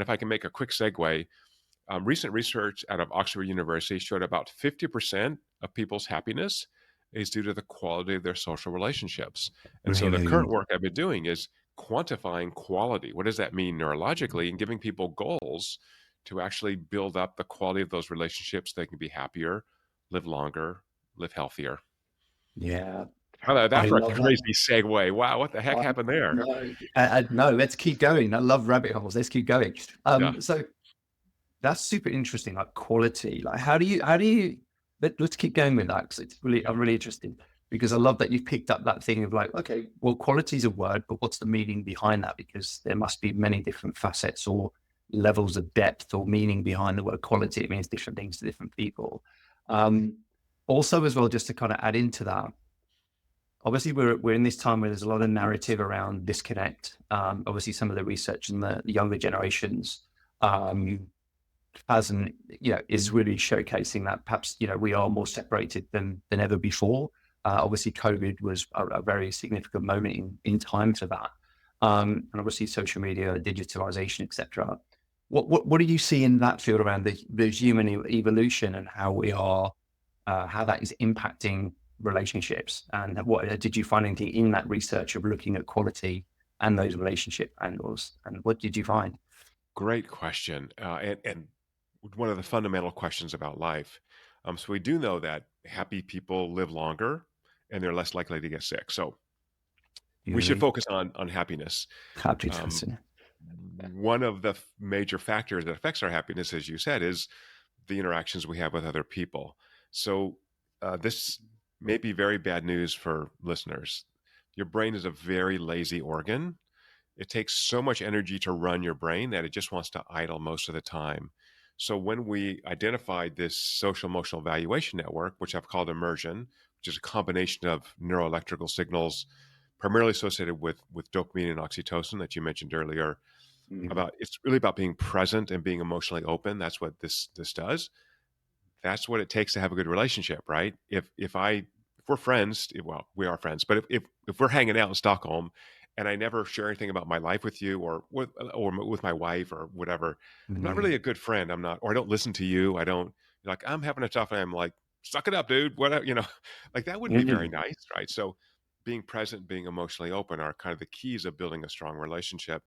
if I can make a quick segue, recent research out of Oxford University showed about 50% of people's happiness is due to the quality of their social relationships. And so the current Really? work I've been doing is quantifying quality. What does that mean neurologically? And giving people goals to actually build up the quality of those relationships. They can be happier, live longer, live healthier. Yeah. How about that I for a love that. crazy segue? Wow, what the heck happened there? No, no, let's keep going. I love rabbit holes. Let's keep going. Yeah. So that's super interesting, like quality. Like, let's keep going with that because Yeah. I'm really interested because I love that you picked up that thing of like, okay, well, quality is a word, but what's the meaning behind that? Because there must be many different facets or levels of depth or meaning behind the word quality. It means different things to different people. Um, Also, as well, just to kind of add into that, obviously we're in this time where there's a lot of narrative around disconnect. Obviously, some of the research in the younger generations um, hasn't, is really showcasing that perhaps we are more separated than ever before. Obviously, COVID was a very significant moment in time for that, and obviously social media, digitalization, etc. What do you see in that field around the human evolution and how we are how that is impacting relationships. And what did you find anything in that research of looking at quality and those relationship angles? And what did you find? Great question. And one of the fundamental questions about life. So we do know that happy people live longer and they're less likely to get sick. So we should Usually, focus on happiness. Um, happiness. one of the major factors that affects our happiness, as you said, is the interactions we have with other people. So this may be very bad news for listeners. Your brain is a very lazy organ. It takes so much energy to run your brain that it just wants to idle most of the time. So when we identified this social emotional evaluation network, which I've called immersion, which is a combination of neuroelectrical signals primarily associated with dopamine and oxytocin that you mentioned earlier, Mm. about it's really about being present and being emotionally open. That's what this does. That's what it takes to have a good relationship, right? If we're friends, well, we are friends, but if we're hanging out in Stockholm and I never share anything about my life with you or with my wife or whatever, I'm not Mm. really a good friend. I'm not, or I don't listen to you. I don't like I'm having a tough time. I'm like, suck it up, dude. What like that wouldn't be very Mm. nice, right? So being present, being emotionally open are kind of the keys of building a strong relationship.